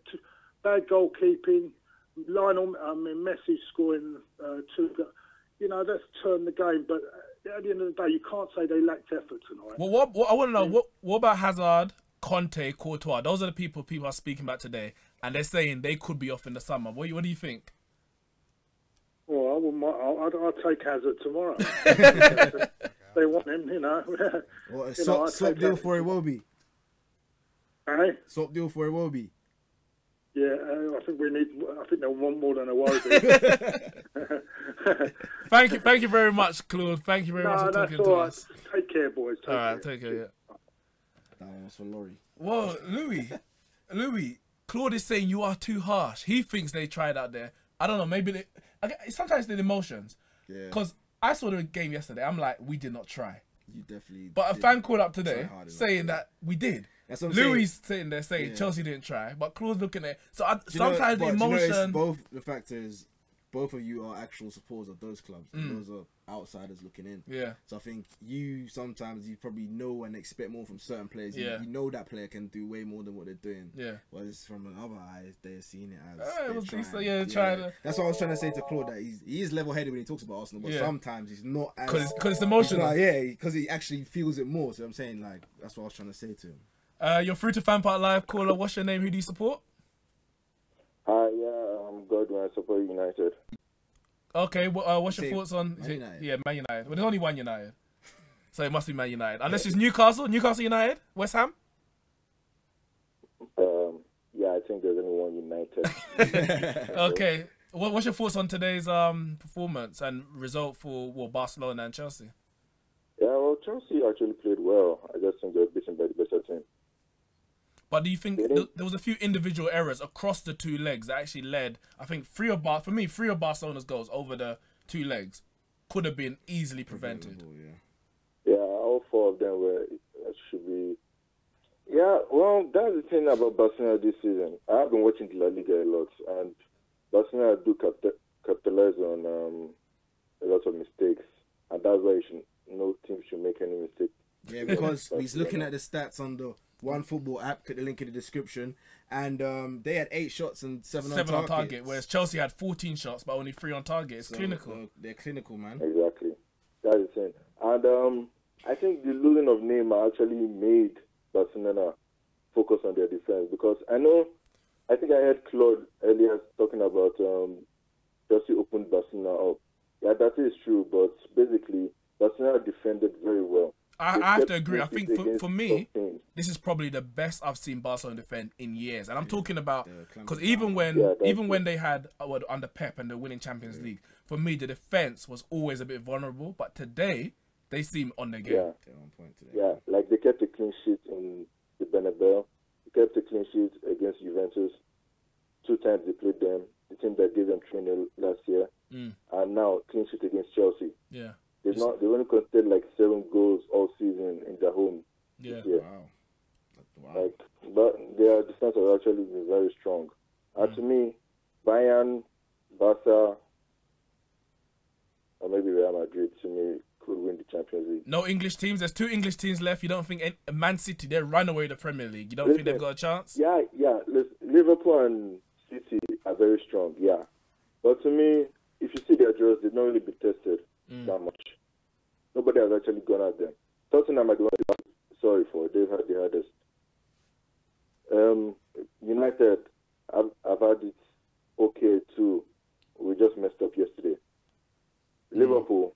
Bad goalkeeping. Messi scoring 2 goals. You know, that's turned the game. But at the end of the day, you can't say they lacked effort tonight. Well, what I want to know, what about Hazard, Conte, Courtois? Those are the people are speaking about today, and they're saying they could be off in the summer. What do you think? Well, I'll take Hazard tomorrow. They want him, you know. Well, swap deal for Robbie. Hey? Swap deal for Robbie. Yeah, I think they want more than a Robbie. Thank you very much, Claude. Thank you very much for talking to us. Take care, boys. All right, take care. Yeah. That one was for Laurie. Well, Louis, Claude is saying you are too harsh. He thinks they tried out there. I don't know. Maybe sometimes the emotions. Yeah. Because I saw the game yesterday. I'm like, we did not try. You definitely. But a fan called up today saying that we did. That's what I'm Louis saying. Sitting there saying Chelsea didn't try, but Claude's looking at it. So sometimes the emotion. The fact is, both of you are actual supporters of those clubs. And those are outsiders looking in. Yeah. So I think sometimes you probably know and expect more from certain players. Yeah. You know that player can do way more than what they're doing. Yeah. Whereas from another eye, they're seeing it as trying. That's what I was trying to say to Claude, that he is level-headed when he talks about Arsenal, but sometimes he's not as... Because it's emotional. Because he actually feels it more. So I'm saying, like, that's what I was trying to say to him. You're through to FanPark Live. Caller, what's your name? Who do you support? I'm Godwin. I support United. Okay, what's your thoughts on... Man United. Man United. Well, there's only one United. So it must be Man United. Unless it's Newcastle United, West Ham? I think there's only one United. Okay. What's your thoughts on today's performance and result for Barcelona and Chelsea? Yeah, well, Chelsea actually played well. I just think they're beaten by the better team. But do you think there was a few individual errors across the two legs that actually led, I think, three of Barcelona's goals over the two legs could have been easily prevented? Yeah, all 4 of them should be... Yeah, well, that's the thing about Barcelona this season. I have been watching the La Liga a lot, and Barcelona do capitalize on a lot of mistakes, and that's why no team should make any mistake. Yeah, because he's looking at the stats on the One Football app, put the link in the description, and they had 8 shots and 7 on target, whereas Chelsea had 14 shots but only 3 on target. It's clinical. They're clinical, man. Exactly, that's the thing. And I think the losing of Neymar actually made Barcelona focus on their defense, because I think I heard Claude earlier talking about Chelsea opened Barcelona up. Yeah, that is true, but basically Barcelona defended very well. I have to agree. I think for me, this is probably the best I've seen Barcelona defend in years. And I'm talking about, because even when they had, under Pep and they're winning Champions League, for me, the defense was always a bit vulnerable. But today, they seem on their game. Yeah, they're on point today. Yeah, like they kept a clean sheet in the Bernabeu. They kept a clean sheet against Juventus. 2 times they played them, the team that gave them 3-0 last year. And now, clean sheet against Chelsea. Yeah. They've only conceded like 7 goals all season in their home. Yeah. Wow. But their defense has actually been very strong. And to me, Bayern, Barca, or maybe Real Madrid, to me, could win the Champions League. No English teams. There's 2 English teams left. You don't think Man City, they run away the Premier League. You don't think they've got a chance? Yeah. Liverpool and City are very strong. Yeah, but to me, if you see their draws, they've not really been tested that much. Nobody has actually gone at them. Tottenham are the one. Sorry for they've had the hardest. United, I've had it okay too. We just messed up yesterday. Liverpool,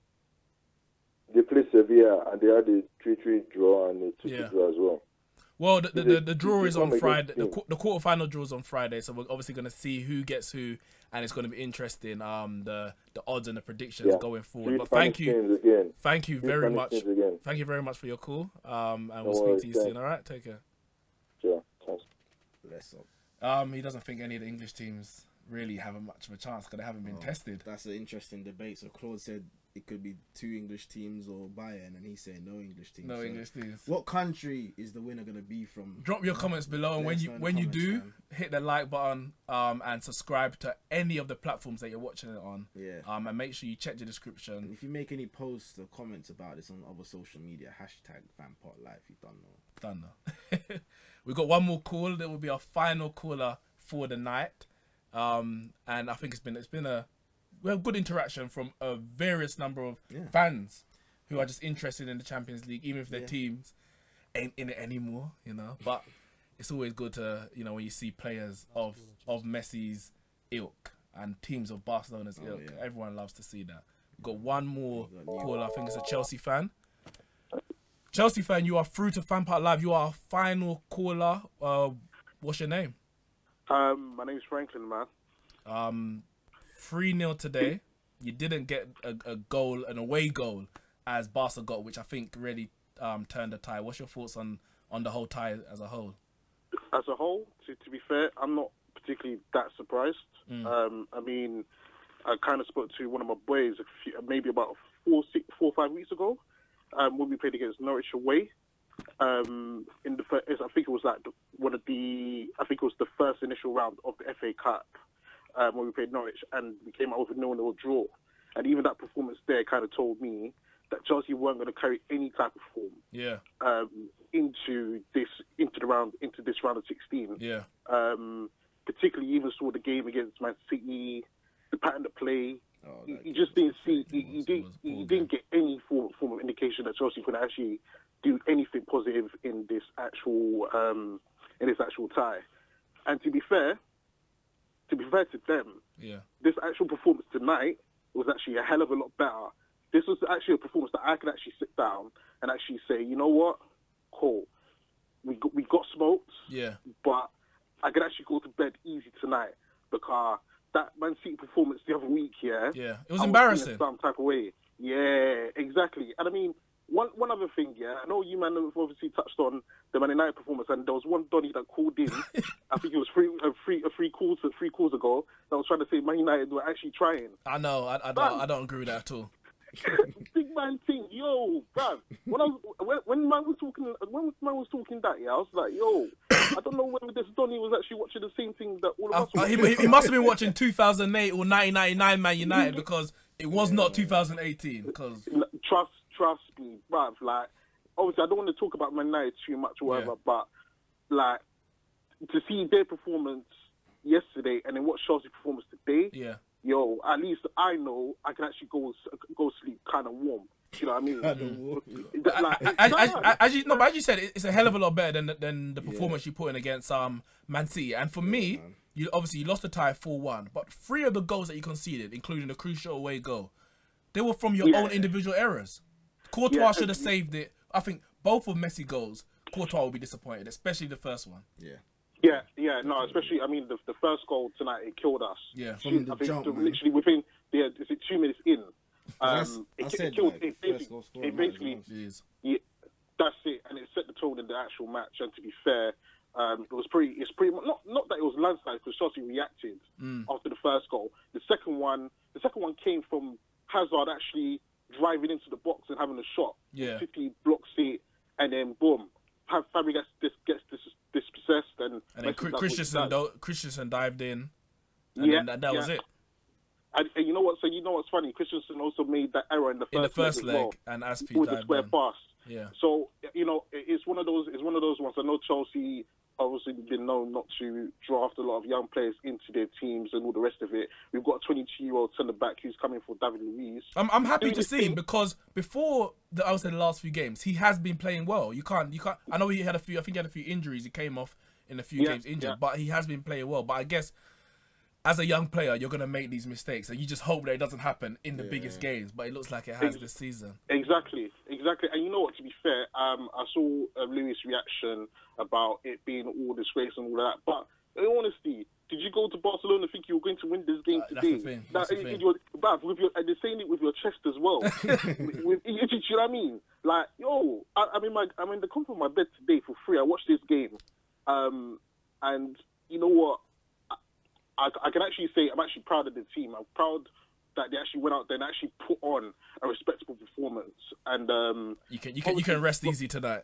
they played Sevilla and they had a 3-3 draw and a 2-2 draw as well. Well, the draw is on Friday. The quarterfinal draw is on Friday, so we're obviously going to see who gets who, and it's going to be interesting. The odds and the predictions going forward. But thank you very much. Thank you very much for your call. And we'll speak to you soon. All right, take care. Sure. Thanks. Bless up. He doesn't think any of the English teams really have much of a chance because they haven't been tested. That's an interesting debate. So Claude said it could be 2 English teams or Bayern, and he's saying no English teams. No English teams. What country is the winner going to be from? Drop your comments below, and when you do, hit the like button and subscribe to any of the platforms that you're watching it on. Yeah. And make sure you check the description. And if you make any posts or comments about this on other social media, hashtag FanPark Live. You don't know. Done now. We've got one more call. That will be our final caller for the night. And I think we have good interaction from a various number of fans who are just interested in the Champions League, even if their teams ain't in it anymore, you know. But it's always good to, you know, when you see players of Messi's ilk and teams of Barcelona's ilk. Yeah. Everyone loves to see that. We've got one more caller. I think it's a Chelsea fan. Chelsea fan, you are through to FanPark Live. You are our final caller. What's your name? My name's Franklin, man. 3-0 today. You didn't get a goal, an away goal, as Barca got, which I think really turned the tie. What's your thoughts on the whole tie as a whole? As a whole, to be fair, I'm not particularly that surprised. I mean, I kind of spoke to one of my boys maybe about 4 or 5 weeks ago when we played against Norwich away. In the first, I think it was like I think it was the first initial round of the FA Cup when we played Norwich, and we came out with a 0-0 draw. And even that performance there kind of told me that Chelsea weren't going to carry any type of form into this round of 16. Yeah. Particularly, even saw the game against Man City, the pattern of play. You just didn't see. You didn't get any form of indication that Chelsea could actually do anything positive in this actual tie. And to be fair to them, this actual performance tonight was actually a hell of a lot better. This was actually a performance that I could actually sit down and actually say, you know what, cool, we got smoked, but I could actually go to bed easy tonight because that Man City performance the other week, it was embarrassing. Some type of way, exactly. And I mean, one other thing, I know you man have obviously touched on the Man United performance, and there was one Donny that called in. I think it was three calls ago that was trying to say Man United were actually trying. I know, I don't agree with that at all. Big man thing, yo, bruv. When man was talking that, I was like, yo, I don't know whether this Donny was actually watching the same thing that all of us were watching. He must have been watching 2008 or 1999 Man United because it was not 2018. Because trust me, bruv. Like, obviously, I don't want to talk about Man United too much or whatever, but like to see their performance yesterday and then watch Chelsea's performance today. Yo, at least I know I can actually go sleep kind of warm. Do you know what I mean? But as you said, it's a hell of a lot better than the performance you put in against Man City. And for me, you lost the tie 4-1, but 3 of the goals that you conceded, including the crucial away goal, they were from your own individual errors. Courtois should have saved it. I think both of Messi goals, Courtois will be disappointed, especially the first one. No, especially, I mean, the first goal tonight, it killed us. From the jump, literally within, is it 2 minutes in? That's it, and it set the tone in the actual match. And to be fair, it's pretty much, not that it was landslide because Chelsea reacted after the first goal. The second one came from Hazard actually driving into the box and having a shot. City blocks it, and then boom, Fabregas gets dispossessed, and then Christensen dived in, and that was it. And you know what? So you know what's funny? Christensen also made that error in the first leg, and Aspi with the square pass. Yeah. So you know, it's one of those ones. I know Chelsea obviously been known not to draft a lot of young players into their teams and all the rest of it. We've got a 22-year-old centre back who's coming for David Luiz. I'm happy to see him because before the last few games, he has been playing well. You can't. I know he had a few. I think he had a few injuries. He came off in a few games injured, but he has been playing well. But I guess as a young player, you're gonna make these mistakes, and you just hope that it doesn't happen in the biggest games. But it looks like it has this season. Exactly. And you know what? To be fair, I saw Louis' reaction about it being all disgrace and all that. But in honesty, did you go to Barcelona think you were going to win this game today? That's the thing. They're saying it with your chest as well. You know what I mean? Like, yo, I'm in the comfort of my bed today for free. I watched this game, and you know what? I can actually say I'm actually proud of the team. I'm proud that they actually went out there and actually put on a respectable performance. And you can rest easy tonight.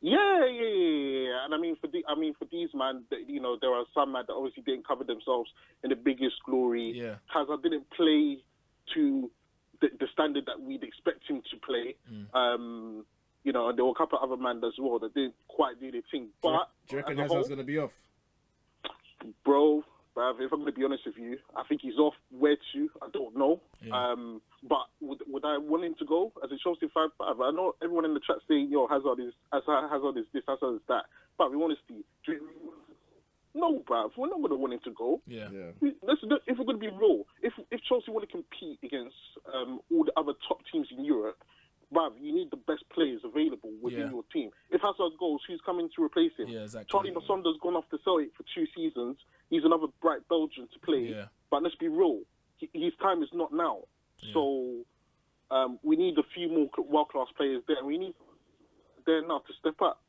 Yeah. And I mean for these man, you know, there are some man that obviously didn't cover themselves in the biggest glory. Yeah. Hazard didn't play to the standard that we'd expect him to play. You know, and there were a couple of other men as well that didn't quite do their thing. But do you reckon Hazard's going to be off? Bro, if I'm going to be honest with you, I think he's off. Where to? I don't know. Yeah. But would I want him to go as a Chelsea fan? I know everyone in the chat saying, yo, Hazard is this, Hazard is that. But we want to see. No, bruv, we're not going to want him to go. Yeah. If we're going to be real, if Chelsea want to compete against all the other top teams in Europe, bruv, you need the best players available within your team. If Hazard goes, who's coming to replace him? Yeah, exactly. Charlie Masonda's gone off to Celtic for 2 seasons. He's another bright Belgian to play. Yeah. But let's be real, his time is not now. Yeah. So we need a few more world-class players there. We need there now to step up.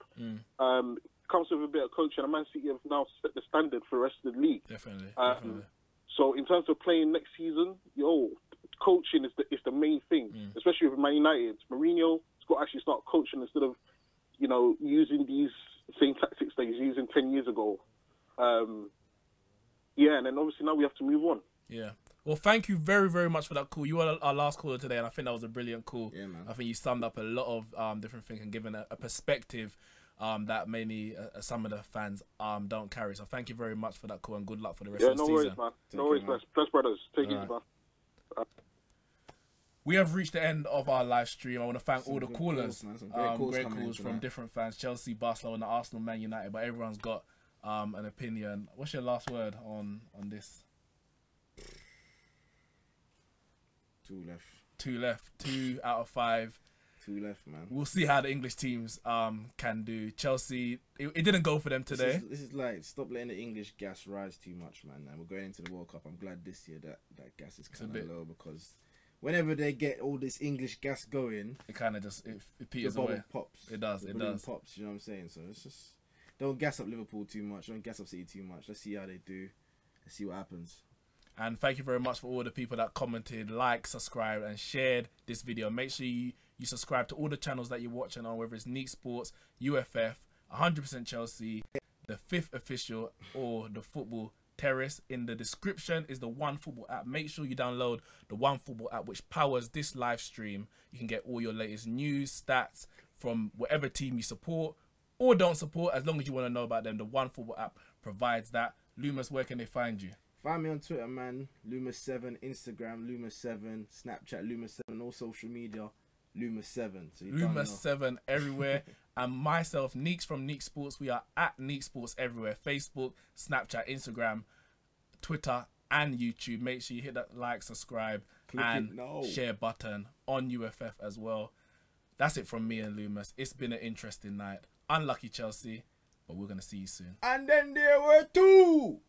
Comes with a bit of coaching, and Man City have now set the standard for the rest of the league. Definitely. So in terms of playing next season, coaching is the main thing, especially with Man United. Mourinho's got to actually start coaching instead of, you know, using these same tactics that he's using 10 years ago. And then obviously now we have to move on. Yeah. Well, thank you very, very much for that call. You were our last caller today, and I think that was a brilliant call. Yeah, man. I think you summed up a lot of different things and given a perspective that many some of the fans don't carry. So thank you very much for that call, and good luck for the rest of the season. Yeah, no worries, man. No worries, man. Bless brothers. Take it easy, man. We have reached the end of our live stream. I want to thank all the callers. Great calls from different fans. Chelsea, Barcelona, Arsenal, Man United. But everyone's got an opinion. What's your last word on this? 2 left. 2 left. 2 out of 5. 2 left, man. We'll see how the English teams can do. Chelsea, it didn't go for them today. This is like, stop letting the English gas rise too much, man. And we're going into the World Cup. I'm glad this year that gas is kind of low, because whenever they get all this English gas going, it kind of just it peters away. Pops. It does. It pops. You know what I'm saying? So it's just, don't gas up Liverpool too much. Don't gas up City too much. Let's see how they do. Let's see what happens. And thank you very much for all the people that commented, liked, subscribed, and shared this video. Make sure you subscribe to all the channels that you're watching on, whether it's Neat Sports, UFF, 100% Chelsea, the 5th Official, or the Football Terrace. In the description is the OneFootball app. Make sure you download the OneFootball app, which powers this live stream. You can get all your latest news, stats from whatever team you support or don't support, as long as you want to know about them. The OneFootball app provides that. Loomis, where can they find you? Find me on Twitter, man. Loomis7, Instagram, Loomis7, Snapchat, Loomis7, all social media, Loomis7. So Loomis7 everywhere. And myself, Neeks from Neek Sports. We are at Neek Sports everywhere. Facebook, Snapchat, Instagram, Twitter, and YouTube. Make sure you hit that like, subscribe, and share button on UFF as well. That's it from me and Loomis. It's been an interesting night. Unlucky Chelsea, but we're going to see you soon. And then there were 2.